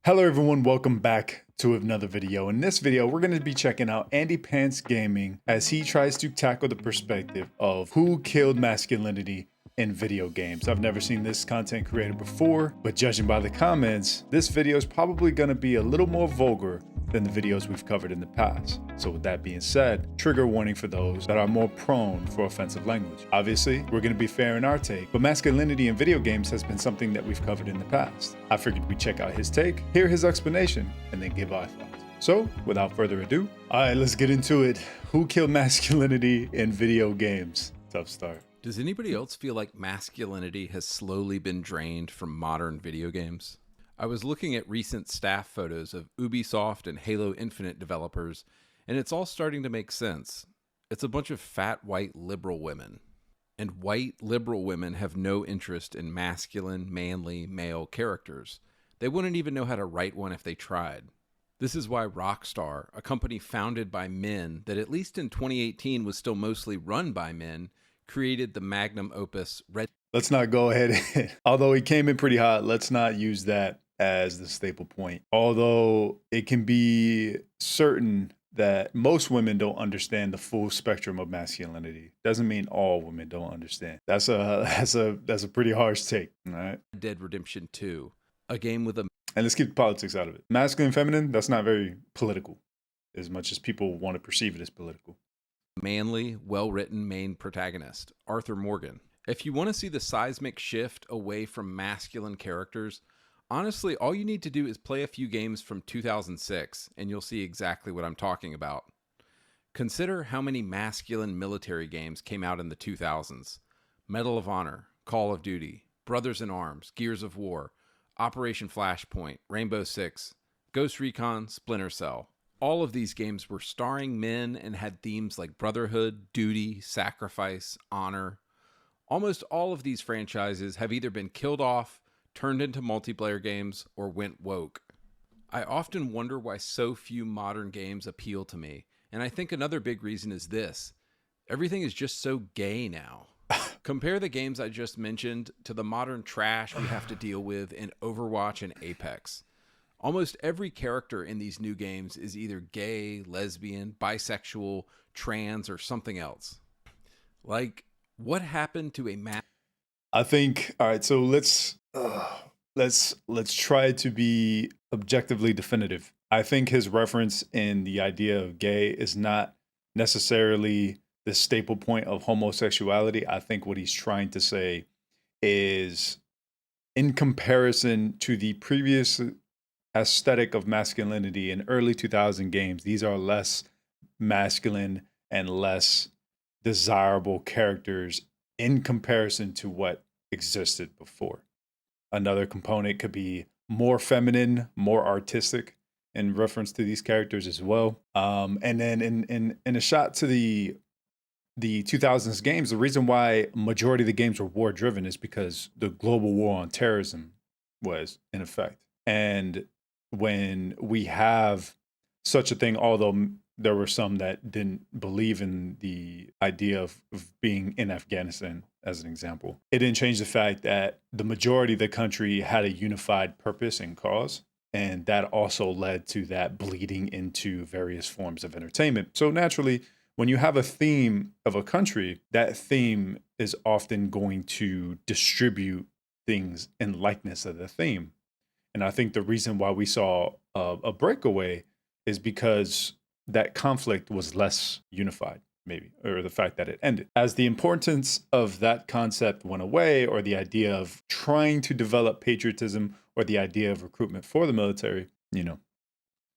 Hello everyone, welcome back to another video. In this video, we're going to be checking out AndyPants Gaming as he tries to tackle the perspective of who killed masculinity in video games. I've never seen this content creator before, but judging by the comments, this video is probably going to be a little more vulgar than the videos we've covered in the past. So with that being said, trigger warning for those that are more prone for offensive language. Obviously, we're going to be fair in our take, but masculinity in video games has been something that we've covered in the past. I figured we'd check out his take, hear his explanation, and then give our thoughts. So without further ado, all right, let's get into it. Who killed masculinity in video games? Tough start. Does anybody else feel like masculinity has slowly been drained from modern video games? I was looking at recent staff photos of Ubisoft and Halo Infinite developers, and it's all starting to make sense. It's a bunch of fat white liberal women. And white liberal women have no interest in masculine, manly, male characters. They wouldn't even know how to write one if they tried. This is why Rockstar, a company founded by men that at least in 2018 was still mostly run by men, created the magnum opus Red. Let's not go ahead. Although he came in pretty hot, let's not use that as the staple point. Although it can be certain that most women don't understand the full spectrum of masculinity. Doesn't mean all women don't understand. That's a pretty harsh take. All right. Dead Redemption 2, a game with a And let's keep the politics out of it. Masculine, feminine, that's not very political, as much as people want to perceive it as political. manly, well-written main protagonist, Arthur Morgan. If you want to see the seismic shift away from masculine characters, honestly, all you need to do is play a few games from 2006, and you'll see exactly what I'm talking about. Consider how many masculine military games came out in the 2000s. Medal of Honor, Call of Duty, Brothers in Arms, Gears of War, Operation Flashpoint, Rainbow Six, Ghost Recon, Splinter Cell. All of these games were starring men and had themes like brotherhood, duty, sacrifice, honor. Almost all of these franchises have either been killed off, turned into multiplayer games, or went woke. I often wonder why so few modern games appeal to me, and I think another big reason is this. Everything is just so gay now. Compare the games I just mentioned to the modern trash we have to deal with in Overwatch and Apex. Almost every character in these new games is either gay, lesbian, bisexual, trans, or something else. Like, what happened to a man? I think, all right, so let's try to be objectively definitive. I think his reference in the idea of gay is not necessarily the staple point of homosexuality. I think what he's trying to say is, in comparison to the previous aesthetic of masculinity in early 2000 games, these are less masculine and less desirable characters in comparison to what existed before. Another component could be more feminine, more artistic in reference to these characters as well. And then in a shot to the 2000s games, the reason why majority of the games were war driven is because the global war on terrorism was in effect. And when we have such a thing, although there were some that didn't believe in the idea of being in Afghanistan, as an example, it didn't change the fact that the majority of the country had a unified purpose and cause. And that also led to that bleeding into various forms of entertainment. So naturally, when you have a theme of a country, that theme is often going to distribute things in likeness of the theme. And I think the reason why we saw a breakaway is because that conflict was less unified, maybe, or the fact that it ended. As the importance of that concept went away, or the idea of trying to develop patriotism, or the idea of recruitment for the military,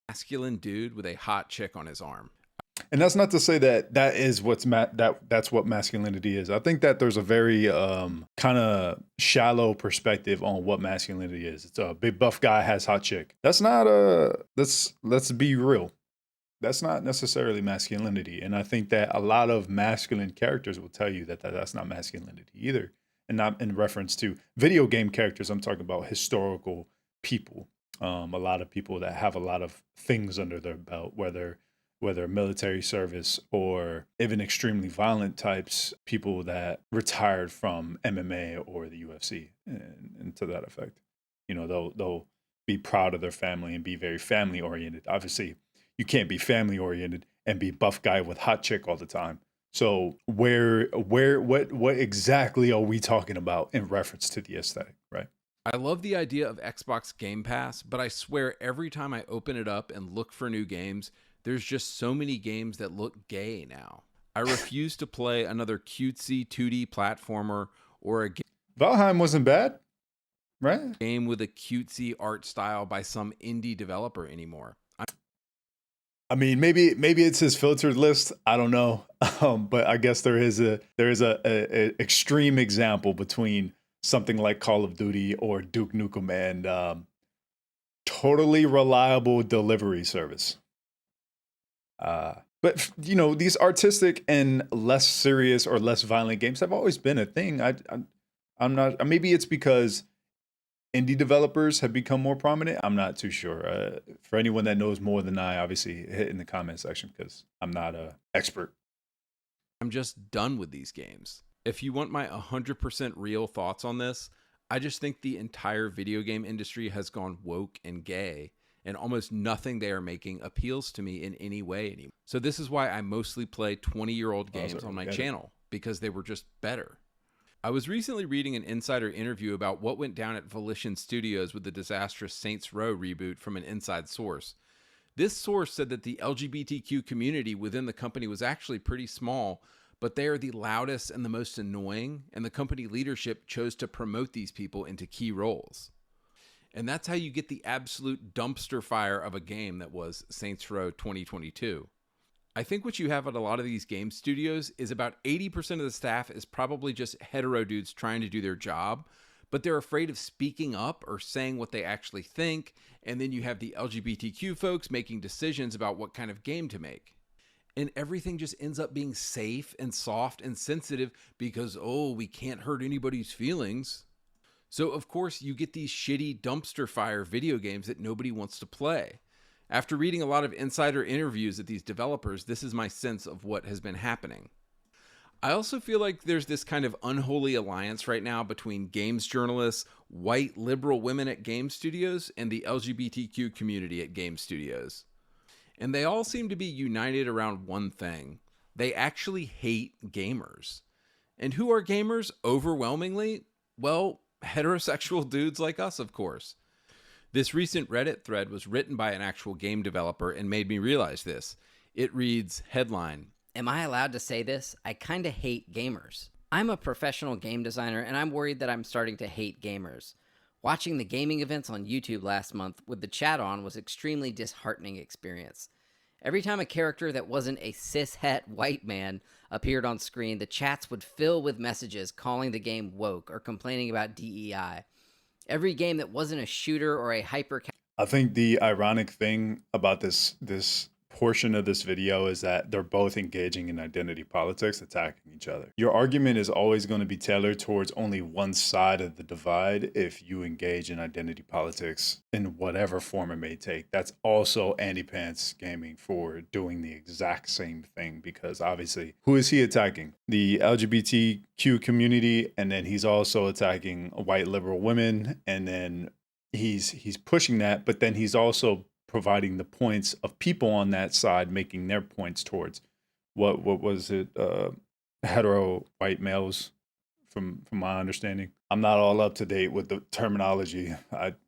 Masculine dude with a hot chick on his arm. And that's not to say that that is that's what masculinity is. I think that there's a very kind of shallow perspective on what masculinity is. It's a big buff guy has hot chick. That's not let's be real. That's not necessarily masculinity. And I think that a lot of masculine characters will tell you that that's not masculinity either. And not in reference to video game characters. I'm talking about historical people. A lot of people that have a lot of things under their belt, whether military service or even extremely violent types, people that retired from MMA or the UFC, and to that effect. They'll be proud of their family and be very family oriented. Obviously, you can't be family oriented and be buff guy with hot chick all the time. So what exactly are we talking about in reference to the aesthetic, right? I love the idea of Xbox Game Pass, but I swear every time I open it up and look for new games, there's just so many games that look gay now. I refuse to play another cutesy 2D platformer or a Valheim wasn't bad, right? game with a cutesy art style by some indie developer anymore. I mean, maybe it's his filtered list. I don't know, but I guess there is a extreme example between something like Call of Duty or Duke Nukem and totally reliable delivery service. But you know, these artistic and less serious or less violent games have always been a thing. I'm not. Maybe it's because indie developers have become more prominent. I'm not too sure. For anyone that knows more than I, obviously hit in the comment section because I'm not a expert. I'm just done with these games. If you want my 100% real thoughts on this, I just think the entire video game industry has gone woke and gay, and almost nothing they are making appeals to me in any way anymore. So this is why I mostly play 20-year-old games on my channel, because they were just better. I was recently reading an insider interview about what went down at Volition Studios with the disastrous Saints Row reboot from an inside source. This source said that the LGBTQ community within the company was actually pretty small, but they are the loudest and the most annoying, and the company leadership chose to promote these people into key roles. And that's how you get the absolute dumpster fire of a game that was Saints Row 2022. I think what you have at a lot of these game studios is about 80% of the staff is probably just hetero dudes trying to do their job, but they're afraid of speaking up or saying what they actually think, and then you have the LGBTQ folks making decisions about what kind of game to make. And everything just ends up being safe and soft and sensitive because, oh, we can't hurt anybody's feelings. So, of course, you get these shitty dumpster fire video games that nobody wants to play. After reading a lot of insider interviews at these developers, this is my sense of what has been happening. I also feel like there's this kind of unholy alliance right now between games journalists, white liberal women at game studios, and the LGBTQ community at game studios. And they all seem to be united around one thing. They actually hate gamers. And who are gamers overwhelmingly? Well, heterosexual dudes like us, of course. This recent Reddit thread was written by an actual game developer and made me realize this. It reads, headline, "Am I allowed to say this? I kinda hate gamers. I'm a professional game designer and I'm worried that I'm starting to hate gamers. Watching the gaming events on YouTube last month with the chat on was extremely disheartening experience. Every time a character that wasn't a cis-het white man appeared on screen, the chats would fill with messages calling the game woke or complaining about DEI. Every game that wasn't a shooter or a hyper... I think the ironic thing about this portion of this video is that they're both engaging in identity politics, attacking each other. Your argument is always going to be tailored towards only one side of the divide if you engage in identity politics in whatever form it may take. That's also AndyPants Gaming for doing the exact same thing, because obviously, who is he attacking? The LGBTQ community, and then he's also attacking white liberal women, and then he's pushing that, but then he's also providing the points of people on that side making their points towards what was it, hetero white males, from my understanding. I'm not all up to date with the terminology.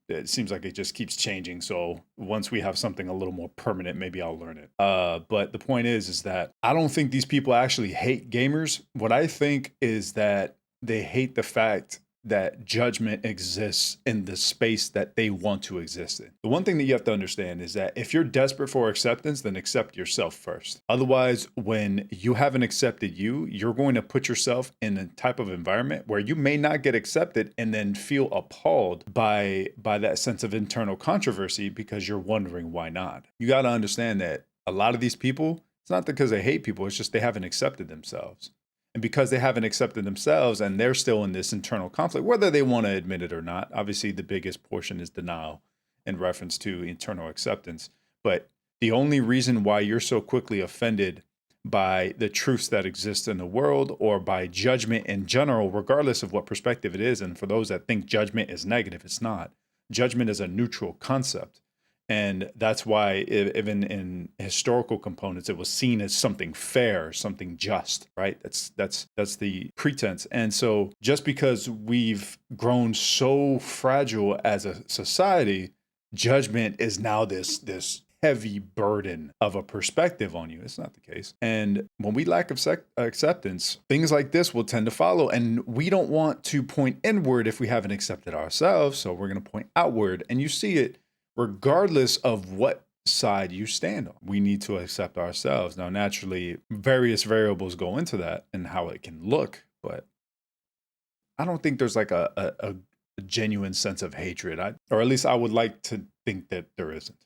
It seems like it just keeps changing, so once we have something a little more permanent, maybe I'll learn it. But the point is that I don't think these people actually hate gamers. What I think is that they hate the fact that judgment exists in the space that they want to exist in. The one thing that you have to understand is that if you're desperate for acceptance, then accept yourself first. Otherwise, when you haven't accepted you, you're going to put yourself in a type of environment where you may not get accepted and then feel appalled by that sense of internal controversy because you're wondering why not. You got to understand that a lot of these people, it's not because they hate people, it's just they haven't accepted themselves. And because they haven't accepted themselves and they're still in this internal conflict, whether they want to admit it or not, obviously the biggest portion is denial in reference to internal acceptance. But the only reason why you're so quickly offended by the truths that exist in the world or by judgment in general, regardless of what perspective it is, and for those that think judgment is negative, it's not. judgment is a neutral concept. And that's why even in historical components, it was seen as something fair, something just, right? That's the pretense. And so just because we've grown so fragile as a society, judgment is now this heavy burden of a perspective on you. It's not the case. And when we lack acceptance, things like this will tend to follow. And we don't want to point inward if we haven't accepted ourselves. So we're going to point outward. And you see it regardless of what side you stand on. We need to accept ourselves. Now, naturally, various variables go into that and how it can look, but I don't think there's like a genuine sense of hatred. Or at least I would like to think that there isn't.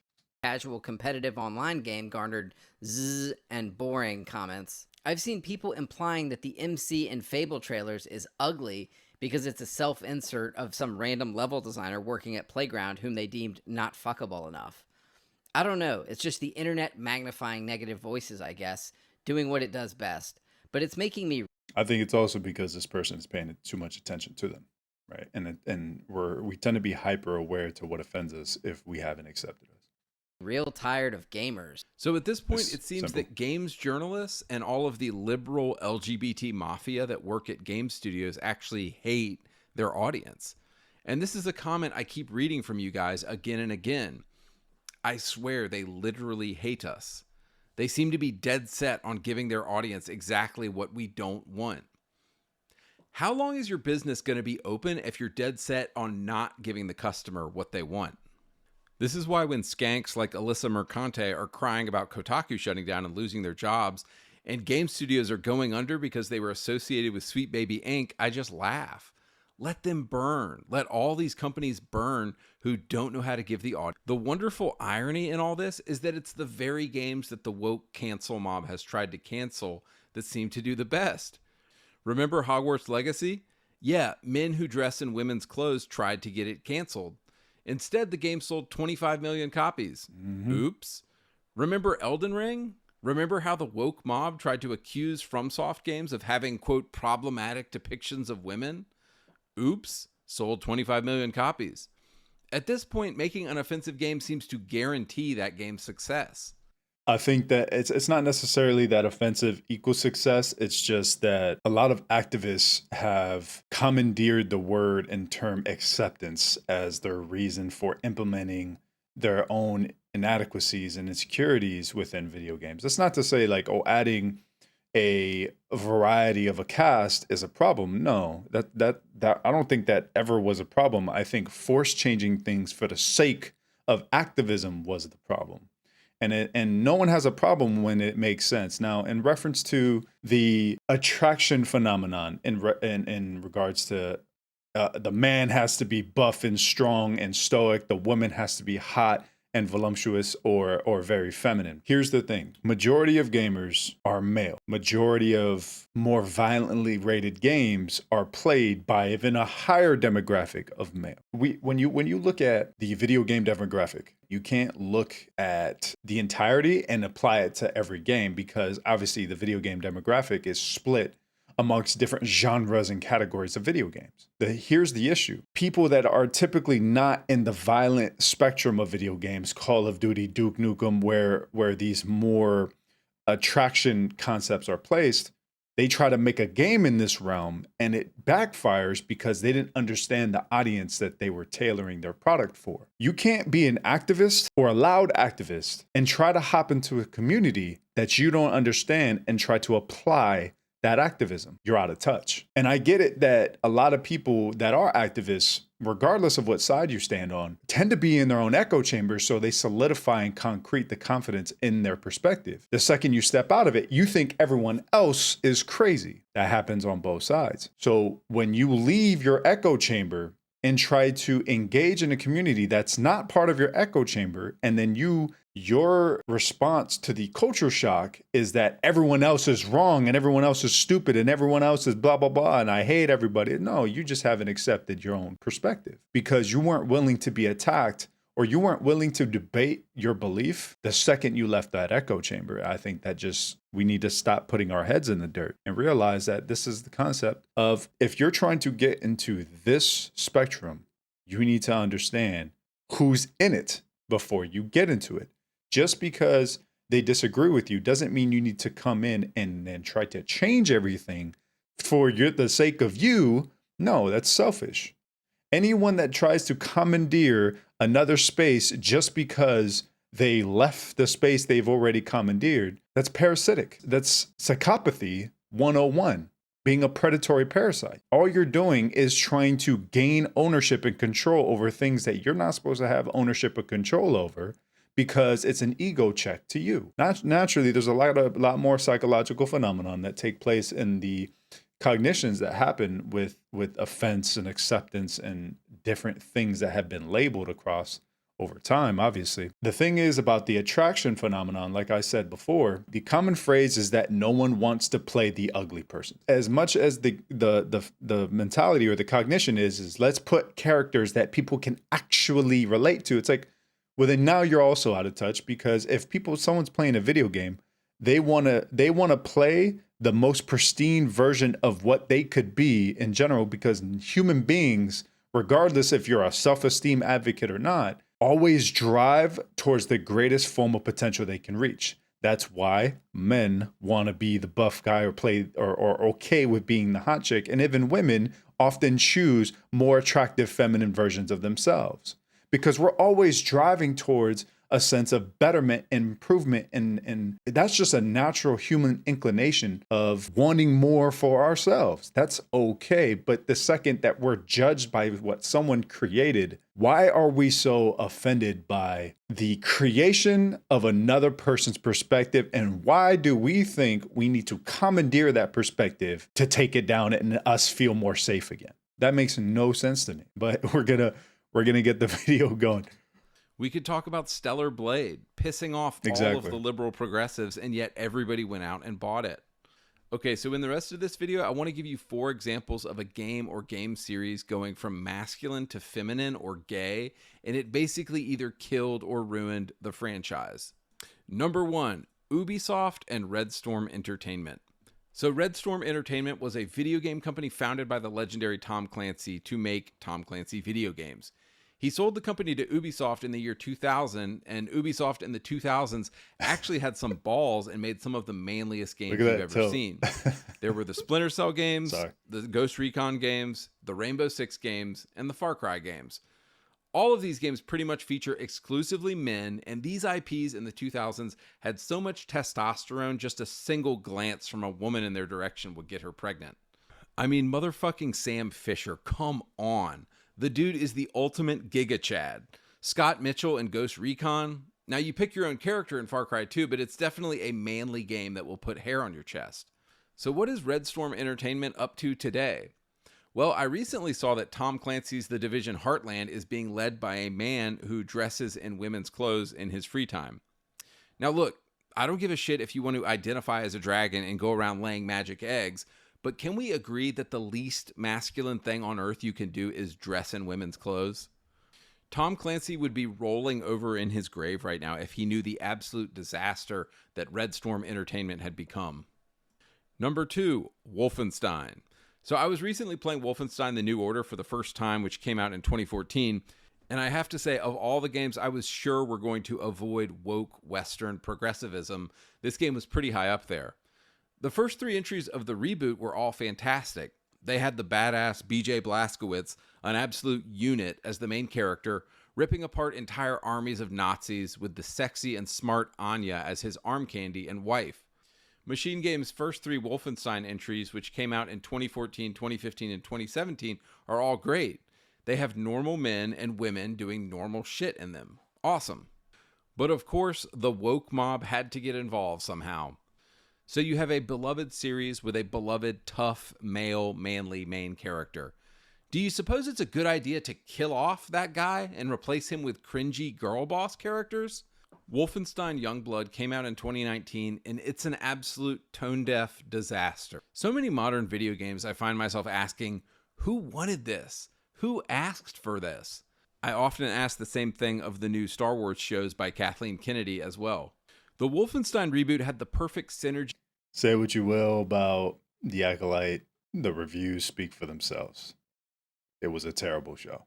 Casual competitive online game garnered zzz and boring comments. I've seen people implying that the MC in Fable trailers is ugly because it's a self-insert of some random level designer working at Playground whom they deemed not fuckable enough. I don't know, it's just the internet magnifying negative voices, I guess, doing what it does best. But it's making me... I think it's also because this person is paying too much attention to them, right? And we tend to be hyper aware to what offends us if we haven't accepted us. real tired of gamers. So at this point, It's it seems simple. that games journalists and all of the liberal LGBT mafia that work at game studios actually hate their audience. And this is a comment I keep reading from you guys again and again. I swear they literally hate us. They seem to be dead set on giving their audience exactly what we don't want. How long is your business going to be open if you're dead set on not giving the customer what they want? This is why when skanks like Alyssa Mercante are crying about Kotaku shutting down and losing their jobs, and game studios are going under because they were associated with Sweet Baby Inc., I just laugh. Let them burn. Let all these companies burn who don't know how to give the audience. The wonderful irony in all this is that it's the very games that the woke cancel mob has tried to cancel that seem to do the best. Remember Hogwarts Legacy? Yeah, men who dress in women's clothes tried to get it canceled. Instead, the game sold 25 million copies. Oops. Remember Elden Ring? Remember how the woke mob tried to accuse FromSoft games of having, quote, problematic depictions of women? Oops. Sold 25 million copies. At this point, making an offensive game seems to guarantee that game's success. I think that it's not necessarily that offensive equals success. It's just that a lot of activists have commandeered the word and term acceptance as their reason for implementing their own inadequacies and insecurities within video games. That's not to say like, oh, adding a variety of a cast is a problem. No, that I don't think that ever was a problem. I think force changing things for the sake of activism was the problem. And no one has a problem when it makes sense. Now, in reference to the attraction phenomenon in regards to the man has to be buff and strong and stoic, the woman has to be hot and voluptuous or very feminine. Here's the thing. Majority of gamers are male. Majority of more violently rated games are played by even a higher demographic of male. When you look at the video game demographic, you can't look at the entirety and apply it to every game because obviously the video game demographic is split amongst different genres and categories of video games. Here's the issue. People that are typically not in the violent spectrum of video games, Call of Duty, Duke Nukem, where these more attraction concepts are placed, they try to make a game in this realm and it backfires because they didn't understand the audience that they were tailoring their product for. You can't be an activist or a loud activist and try to hop into a community that you don't understand and try to apply that activism. You're out of touch. And I get it that a lot of people that are activists, regardless of what side you stand on, tend to be in their own echo chambers, so they solidify and concrete the confidence in their perspective. The second you step out of it, you think everyone else is crazy. That happens on both sides. So when you leave your echo chamber and try to engage in a community that's not part of your echo chamber, and then your response to the culture shock is that everyone else is wrong and everyone else is stupid and everyone else is blah, blah, blah, and I hate everybody. No, you just haven't accepted your own perspective because you weren't willing to be attacked or you weren't willing to debate your belief the second you left that echo chamber. I think that we need to stop putting our heads in the dirt and realize that this is the concept of if you're trying to get into this spectrum, you need to understand who's in it before you get into it. Just because they disagree with you doesn't mean you need to come in and try to change everything for the sake of you. No, that's selfish. Anyone that tries to commandeer another space just because they left the space they've already commandeered, that's parasitic. That's psychopathy 101, being a predatory parasite. All you're doing is trying to gain ownership and control over things that you're not supposed to have ownership or control over because it's an ego check to you. Naturally, there's a lot more psychological phenomenon that take place in the cognitions that happen with offense and acceptance and different things that have been labeled across over time. Obviously, the thing is about the attraction phenomenon, like I said before, the common phrase is that no one wants to play the ugly person. As much as the mentality or the cognition is let's put characters that people can actually relate to. It's like, well, then now you're also out of touch, because if someone's playing a video game, they want to play the most pristine version of what they could be in general, because human beings, regardless if you're a self-esteem advocate or not, always drive towards the greatest form of potential they can reach. That's why men want to be the buff guy or okay with being the hot chick. And even women often choose more attractive feminine versions of themselves, because we're always driving towards a sense of betterment and improvement. And that's just a natural human inclination of wanting more for ourselves. That's okay. But the second that we're judged by what someone created, why are we so offended by the creation of another person's perspective? And why do we think we need to commandeer that perspective to take it down and us feel more safe again? That makes no sense to me, but we're gonna get the video going. We could talk about Stellar Blade, pissing off all of the liberal progressives, and yet everybody went out and bought it. Okay, so in the rest of this video, I want to give you 4 examples of a game or game series going from masculine to feminine or gay, and it basically either killed or ruined the franchise. Number 1, Ubisoft and Red Storm Entertainment. So Red Storm Entertainment was a video game company founded by the legendary Tom Clancy to make Tom Clancy video games. He sold the company to Ubisoft in the year 2000, and Ubisoft in the 2000s actually had some balls and made some of the manliest games you've ever seen. There were the Splinter Cell games, the Ghost Recon games, the Rainbow Six games, and the Far Cry games. All of these games pretty much feature exclusively men, and these IPs in the 2000s had so much testosterone, just a single glance from a woman in their direction would get her pregnant. I mean, motherfucking Sam Fisher, come on. The dude is the ultimate Giga Chad. Scott Mitchell in Ghost Recon. Now, you pick your own character in Far Cry 2, but it's definitely a manly game that will put hair on your chest. So what is Red Storm Entertainment up to today? Well, I recently saw that Tom Clancy's The Division Heartland is being led by a man who dresses in women's clothes in his free time. Now, look, I don't give a shit if you want to identify as a dragon and go around laying magic eggs, but can we agree that the least masculine thing on earth you can do is dress in women's clothes? Tom Clancy would be rolling over in his grave right now if he knew the absolute disaster that Red Storm Entertainment had become. Number 2, Wolfenstein. So I was recently playing Wolfenstein The New Order for the first time, which came out in 2014. And I have to say, of all the games I was sure were going to avoid woke Western progressivism, this game was pretty high up there. The first 3 entries of the reboot were all fantastic. They had the badass BJ Blazkowicz, an absolute unit, as the main character, ripping apart entire armies of Nazis with the sexy and smart Anya as his arm candy and wife. Machine Game's first 3 Wolfenstein entries, which came out in 2014, 2015, and 2017, are all great. They have normal men and women doing normal shit in them. Awesome. But of course, the woke mob had to get involved somehow. So you have a beloved series with a beloved, tough, male, manly main character. Do you suppose it's a good idea to kill off that guy and replace him with cringy girl boss characters? Wolfenstein Youngblood came out in 2019, and it's an absolute tone-deaf disaster. So many modern video games, I find myself asking, who wanted this? Who asked for this? I often ask the same thing of the new Star Wars shows by Kathleen Kennedy as well. The Wolfenstein reboot had the perfect synergy. Say what you will about The Acolyte, the reviews speak for themselves. It was a terrible show.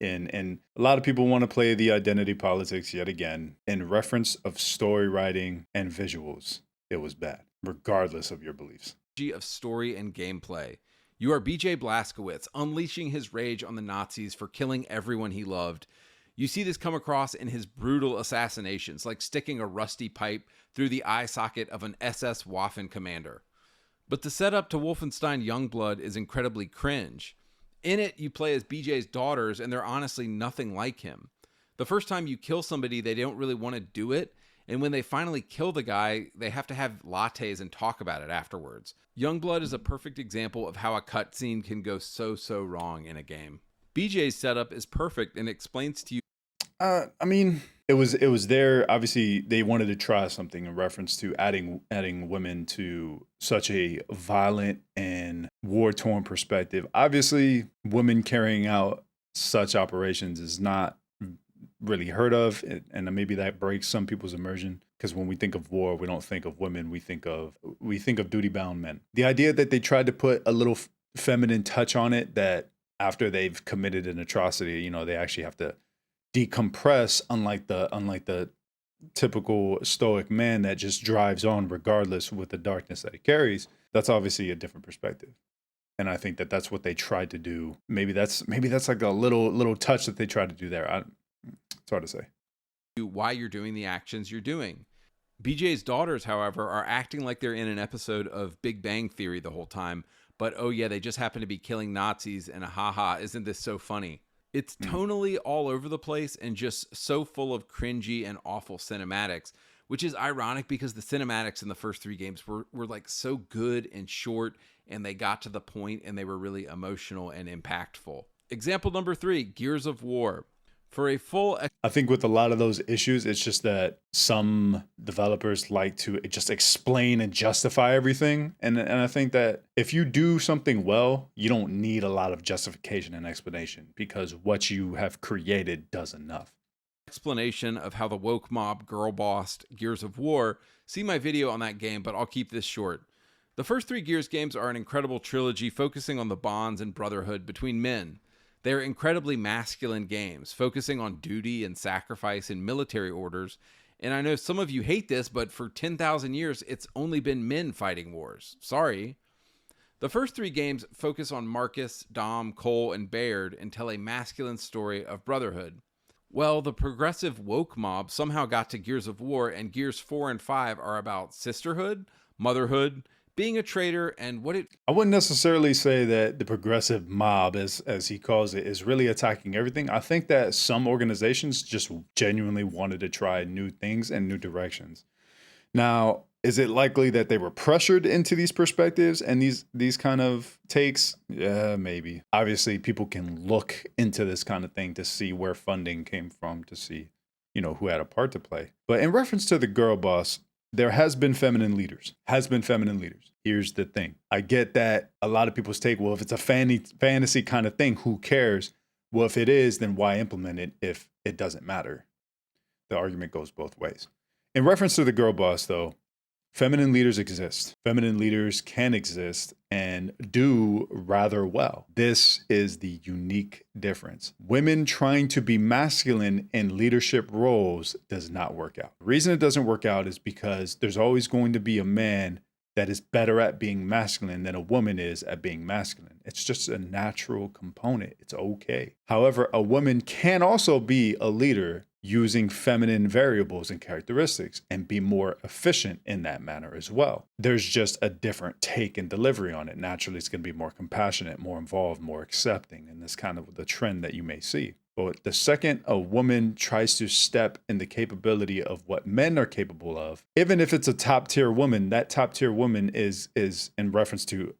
And a lot of people want to play the identity politics yet again. In reference of story writing and visuals, it was bad, regardless of your beliefs. Of story and gameplay. You are BJ Blazkowicz unleashing his rage on the Nazis for killing everyone he loved. You see this come across in his brutal assassinations, like sticking a rusty pipe through the eye socket of an SS Waffen commander. But the setup to Wolfenstein Youngblood is incredibly cringe. In it, you play as BJ's daughters, and they're honestly nothing like him. The first time you kill somebody, they don't really want to do it, and when they finally kill the guy, they have to have lattes and talk about it afterwards. Youngblood is a perfect example of how a cutscene can go so wrong in a game. BJ's setup is perfect and explains to you. I mean, it was there. Obviously, they wanted to try something in reference to adding women to such a violent and war-torn perspective. Obviously, women carrying out such operations is not really heard of, and maybe that breaks some people's immersion, because when we think of war, we don't think of women, we think of duty-bound men. The idea that they tried to put a little feminine touch on it, that after they've committed an atrocity, you know, they actually have to decompress, unlike the typical stoic man that just drives on regardless with the darkness that he carries. That's obviously a different perspective, and I think that that's what they tried to do. Maybe that's like a little touch that they tried to do there. It's hard to say why you're doing the actions you're doing. BJ's daughters, however, are acting like they're in an episode of Big Bang Theory the whole time, but oh yeah, they just happen to be killing Nazis, and haha, isn't this so funny? It's tonally all over the place and just so full of cringy and awful cinematics, which is ironic because the cinematics in the first 3 games were like so good and short, and they got to the point and they were really emotional and impactful. Example number 3, Gears of War. For a full... I think with a lot of those issues, it's just that some developers like to just explain and justify everything. And I think that if you do something well, you don't need a lot of justification and explanation, because what you have created does enough. Explanation of how the woke mob girl bossed Gears of War. See my video on that game, but I'll keep this short. The first 3 Gears games are an incredible trilogy focusing on the bonds and brotherhood between men. They're incredibly masculine games, focusing on duty and sacrifice in military orders. And I know some of you hate this, but for 10,000 years, it's only been men fighting wars. Sorry. The first 3 games focus on Marcus, Dom, Cole, and Baird and tell a masculine story of brotherhood. Well, the progressive woke mob somehow got to Gears of War, and Gears 4 and 5 are about sisterhood, motherhood, being a traitor, and what it... I wouldn't necessarily say that the progressive mob, as he calls it, is really attacking everything. I think that some organizations just genuinely wanted to try new things and new directions. Now, is it likely that they were pressured into these perspectives and these kind of takes? Yeah, maybe. Obviously, people can look into this kind of thing to see where funding came from, to see, you know, who had a part to play. But in reference to the girl boss, there has been feminine leaders. Here's the thing. I get that a lot of people's take, well, if it's a fantasy kind of thing, who cares? Well, if it is, then why implement it if it doesn't matter? The argument goes both ways. In reference to the girl boss, though, feminine leaders exist. Feminine leaders can exist and do rather well. This is the unique difference. Women trying to be masculine in leadership roles does not work out. The reason it doesn't work out is because there's always going to be a man that is better at being masculine than a woman is at being masculine. It's just a natural component. It's okay. However, a woman can also be a leader using feminine variables and characteristics and be more efficient in that manner as well. There's just a different take and delivery on it. Naturally, it's going to be more compassionate, more involved, more accepting, and that's kind of the trend that you may see. But the second a woman tries to step in the capability of what men are capable of, even if it's a top tier woman, that top tier woman is in reference to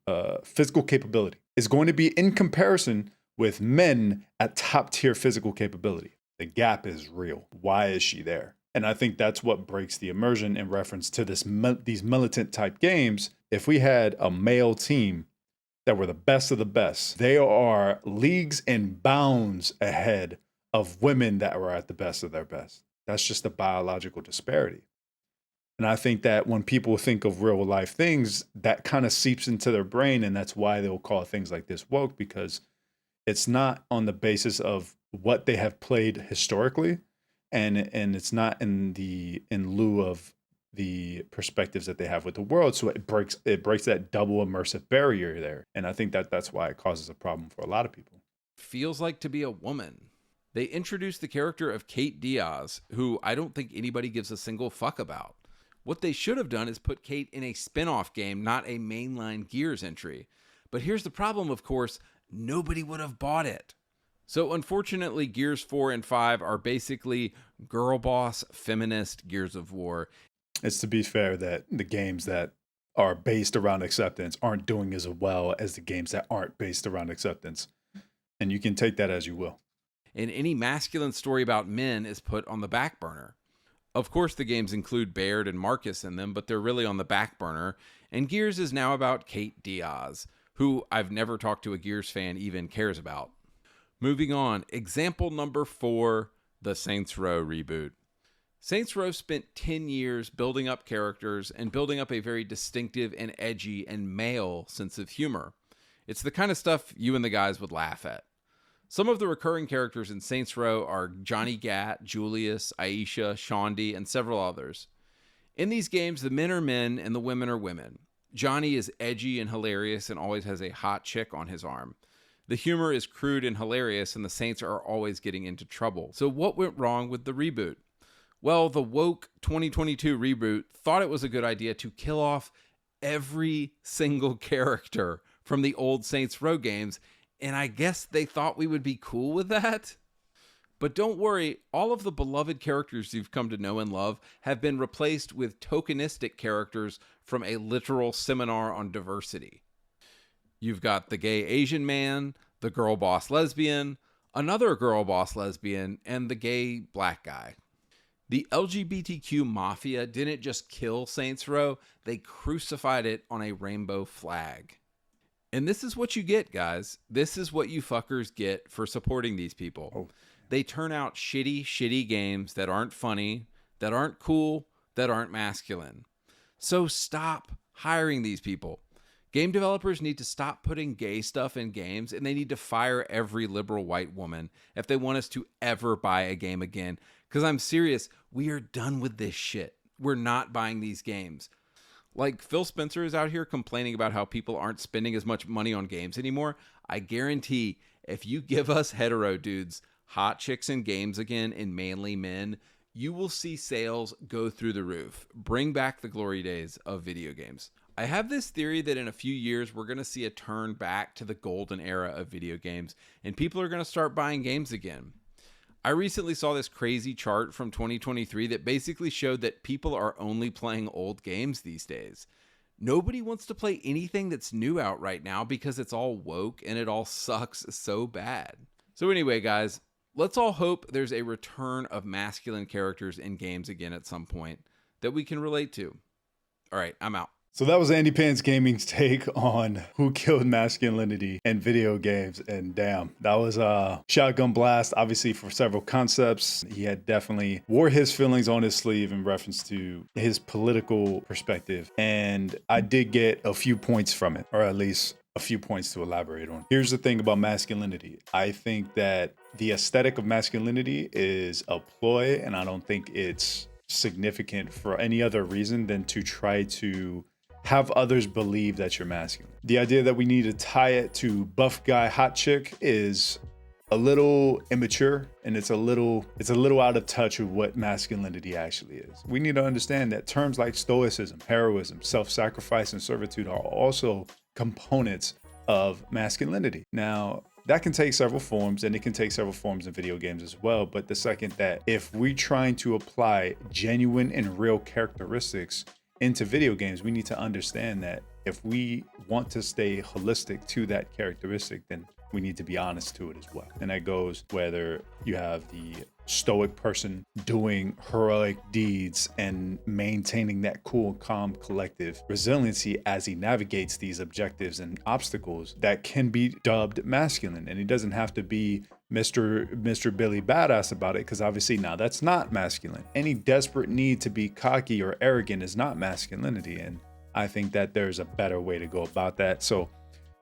physical capability, is going to be in comparison with men at top tier physical capability. The gap is real. Why is she there? And I think that's what breaks the immersion in reference to these militant type games. If we had a male team that were the best of the best, they are leagues and bounds ahead of women that were at the best of their best. That's just a biological disparity. And I think that when people think of real life things, that kind of seeps into their brain. And that's why they'll call things like this woke, because it's not on the basis of what they have played historically, and it's not in lieu of the perspectives that they have with the world. So it breaks that double immersive barrier there, and I think that that's why it causes a problem for a lot of people. Feels like to be a woman. They introduced the character of Kate Diaz, who I don't think anybody gives a single fuck about. What they should have done is put Kate in a spin-off game, not a mainline Gears entry. But here's the problem, of course, nobody would have bought it. So unfortunately, Gears 4 and 5 are basically girl boss, feminist Gears of War. It's to be fair that the games that are based around acceptance aren't doing as well as the games that aren't based around acceptance. And you can take that as you will. And any masculine story about men is put on the back burner. Of course, the games include Baird and Marcus in them, but they're really on the back burner. And Gears is now about Kate Diaz, who I've never talked to a Gears fan even cares about. Moving on, example number 4, the Saints Row reboot. Saints Row spent 10 years building up characters and building up a very distinctive and edgy and male sense of humor. It's the kind of stuff you and the guys would laugh at. Some of the recurring characters in Saints Row are Johnny Gat, Julius, Aisha, Shondi, and several others. In these games, the men are men and the women are women. Johnny is edgy and hilarious and always has a hot chick on his arm. The humor is crude and hilarious, and the Saints are always getting into trouble. So what went wrong with the reboot? Well, the woke 2022 reboot thought it was a good idea to kill off every single character from the old Saints Row games, and I guess they thought we would be cool with that. But don't worry, all of the beloved characters you've come to know and love have been replaced with tokenistic characters from a literal seminar on diversity. You've got the gay Asian man, the girl boss lesbian, another girl boss lesbian, and the gay black guy. The LGBTQ mafia didn't just kill Saints Row, they crucified it on a rainbow flag. And this is what you get, guys. This is what you fuckers get for supporting these people. Oh. They turn out shitty games that aren't funny, that aren't cool, that aren't masculine. So stop hiring these people. Game developers need to stop putting gay stuff in games, and they need to fire every liberal white woman if they want us to ever buy a game again. Because I'm serious, we are done with this shit. We're not buying these games. Like Phil Spencer is out here complaining about how people aren't spending as much money on games anymore. I guarantee if you give us hetero dudes hot chicks in games again and manly men, you will see sales go through the roof. Bring back the glory days of video games. I have this theory that in a few years, we're going to see a turn back to the golden era of video games, and people are going to start buying games again. I recently saw this crazy chart from 2023 that basically showed that people are only playing old games these days. Nobody wants to play anything that's new out right now because it's all woke and it all sucks so bad. So anyway, guys, let's all hope there's a return of masculine characters in games again at some point that we can relate to. All right, I'm out. So that was AndyPants Gaming's take on who killed masculinity in video games. And damn, that was a shotgun blast, obviously, for several concepts. He had definitely wore his feelings on his sleeve in reference to his political perspective. And I did get a few points from it, or at least a few points to elaborate on. Here's the thing about masculinity. I think that the aesthetic of masculinity is a ploy, and I don't think it's significant for any other reason than to try to have others believe that you're masculine. The idea that we need to tie it to buff guy, hot chick is a little immature, and it's a little out of touch with what masculinity actually is. We need to understand that terms like stoicism, heroism, self-sacrifice, and servitude are also components of masculinity. Now, that can take several forms, and it can take several forms in video games as well. But the second that if we're trying to apply genuine and real characteristics into video games, we need to understand that if we want to stay holistic to that characteristic, then we need to be honest to it as well. And that goes whether you have the stoic person doing heroic deeds and maintaining that cool, calm, collective resiliency as he navigates these objectives and obstacles that can be dubbed masculine. And he doesn't have to be Mr. Billy Badass about it, because obviously now that's not masculine. Any desperate need to be cocky or arrogant is not masculinity. And I think that there's a better way to go about that. So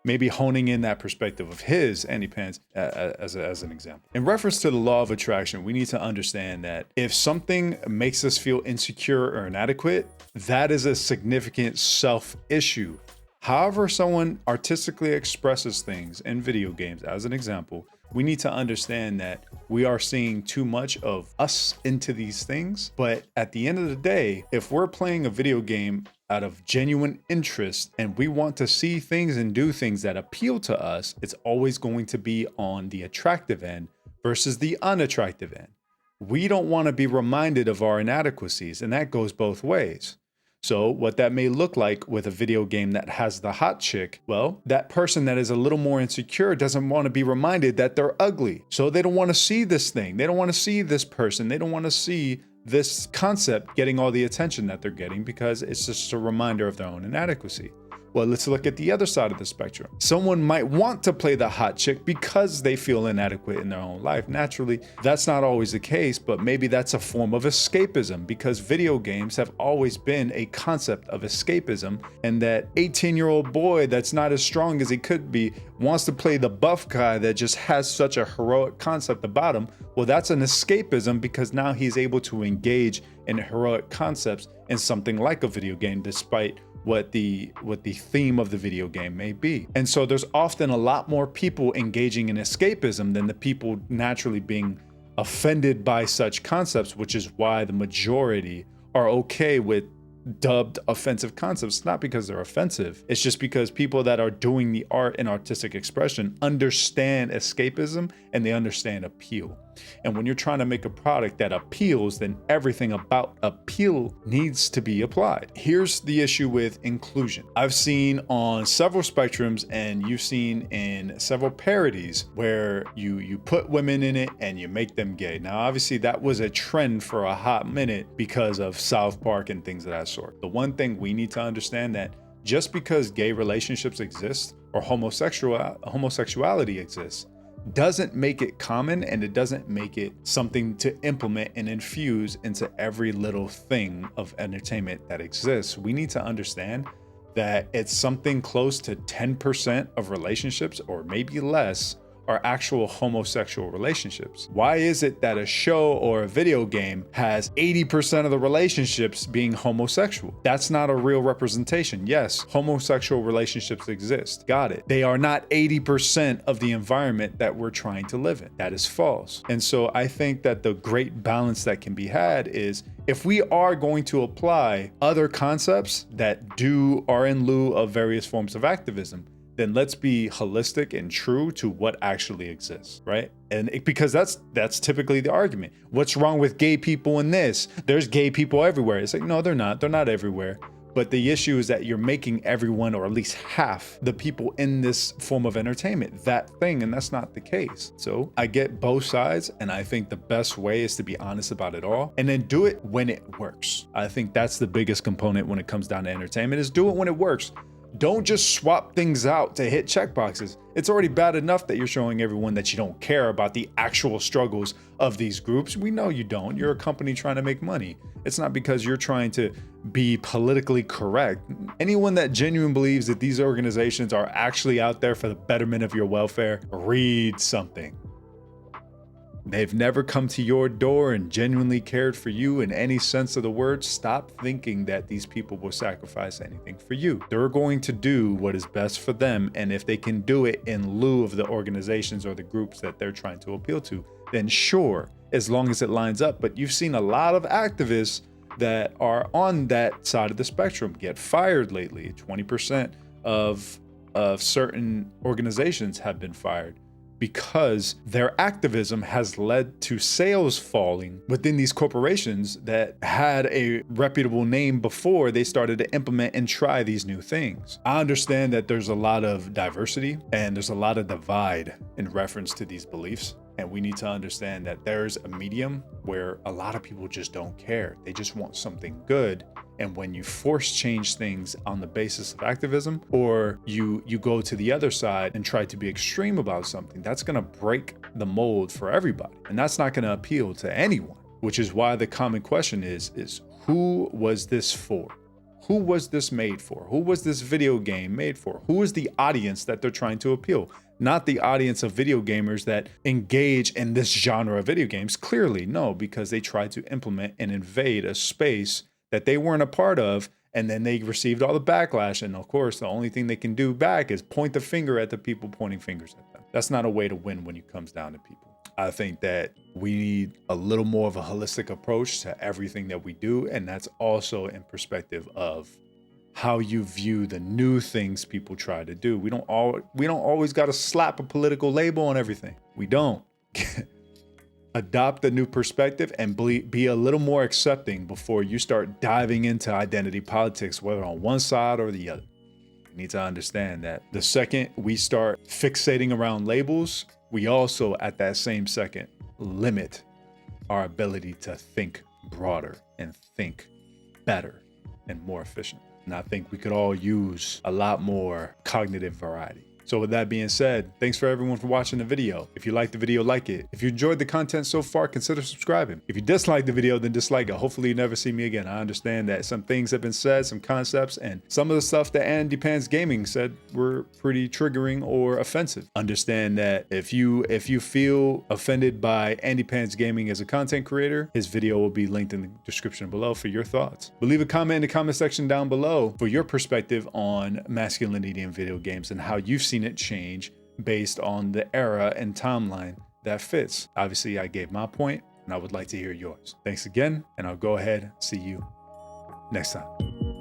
maybe honing in that perspective of his AndyPants as an example. In reference to the law of attraction, we need to understand that if something makes us feel insecure or inadequate, that is a significant self issue. However, someone artistically expresses things in video games, as an example, we need to understand that we are seeing too much of us into these things. But at the end of the day, if we're playing a video game out of genuine interest and we want to see things and do things that appeal to us, it's always going to be on the attractive end versus the unattractive end. We don't want to be reminded of our inadequacies, and that goes both ways. So what that may look like with a video game that has the hot chick, well, that person that is a little more insecure doesn't want to be reminded that they're ugly. So they don't want to see this thing. They don't want to see this person. They don't want to see this concept getting all the attention that they're getting because it's just a reminder of their own inadequacy. Well, let's look at the other side of the spectrum. Someone might want to play the hot chick because they feel inadequate in their own life. Naturally, that's not always the case, but maybe that's a form of escapism because video games have always been a concept of escapism, and that 18-year-old boy that's not as strong as he could be wants to play the buff guy that just has such a heroic concept about him. Well, that's an escapism because now he's able to engage in heroic concepts in something like a video game, despite what the theme of the video game may be. And so there's often a lot more people engaging in escapism than the people naturally being offended by such concepts, which is why the majority are okay with dubbed offensive concepts. Not because they're offensive, it's just because people that are doing the art and artistic expression understand escapism and they understand appeal. And when you're trying to make a product that appeals, then everything about appeal needs to be applied. Here's the issue with inclusion. I've seen on several spectrums, and you've seen in several parodies where you put women in it and you make them gay. Now, obviously that was a trend for a hot minute because of South Park and things of that sort. The one thing we need to understand that just because gay relationships exist or homosexuality exists doesn't make it common, and it doesn't make it something to implement and infuse into every little thing of entertainment that exists. We need to understand that it's something close to 10% of relationships, or maybe less, are actual homosexual relationships. Why is it that a show or a video game has 80% of the relationships being homosexual? That's not a real representation. Yes, homosexual relationships exist. Got it. They are not 80% of the environment that we're trying to live in. That is false. And so I think that the great balance that can be had is if we are going to apply other concepts that are in lieu of various forms of activism, then let's be holistic and true to what actually exists, right? And because that's typically the argument. What's wrong with gay people in this? There's gay people everywhere. It's like, no, they're not. They're not everywhere. But the issue is that you're making everyone, or at least half the people in this form of entertainment, that thing, and that's not the case. So I get both sides, and I think the best way is to be honest about it all, and then do it when it works. I think that's the biggest component when it comes down to entertainment, is do it when it works. Don't just swap things out to hit checkboxes. It's already bad enough that you're showing everyone that you don't care about the actual struggles of these groups. We know you don't. You're a company trying to make money. It's not because you're trying to be politically correct. Anyone that genuinely believes that these organizations are actually out there for the betterment of your welfare, read something. They've never come to your door and genuinely cared for you in any sense of the word. Stop thinking that these people will sacrifice anything for you. They're going to do what is best for them, and if they can do it in lieu of the organizations or the groups that they're trying to appeal to, then sure, as long as it lines up. But you've seen a lot of activists that are on that side of the spectrum get fired lately. 20% of certain organizations have been fired because their activism has led to sales falling within these corporations that had a reputable name before they started to implement and try these new things. I understand that there's a lot of diversity and there's a lot of divide in reference to these beliefs. And we need to understand that there's a medium where a lot of people just don't care. They just want something good. And when you force change things on the basis of activism, or you go to the other side and try to be extreme about something, that's going to break the mold for everybody. And that's not going to appeal to anyone, which is why the common question is who was this for? Who was this made for? Who was this video game made for? Who is the audience that they're trying to appeal? Not the audience of video gamers that engage in this genre of video games. Clearly, no, because they tried to implement and invade a space that they weren't a part of, and then they received all the backlash. And of course, the only thing they can do back is point the finger at the people pointing fingers at them. That's not a way to win when it comes down to people. I think that we need a little more of a holistic approach to everything that we do, and that's also in perspective of how you view the new things people try to do. We don't always got to slap a political label on everything. We don't. Adopt a new perspective and be a little more accepting before you start diving into identity politics, whether on one side or the other. You need to understand that the second we start fixating around labels, we also at that same second limit our ability to think broader and think better and more efficient. And I think we could all use a lot more cognitive variety. So with that being said, thanks for everyone for watching the video. If you liked the video, like it. If you enjoyed the content so far, consider subscribing. If you dislike the video, then dislike it. Hopefully you never see me again. I understand that some things have been said, some concepts, and some of the stuff that AndyPants Gaming said were pretty triggering or offensive. Understand that if you feel offended by AndyPants Gaming as a content creator, his video will be linked in the description below for your thoughts. But leave a comment in the comment section down below for your perspective on masculinity in video games and how you've seen it change based on the era and timeline that fits. Obviously, I gave my point, and I would like to hear yours. Thanks again, and I'll go ahead and see you next time.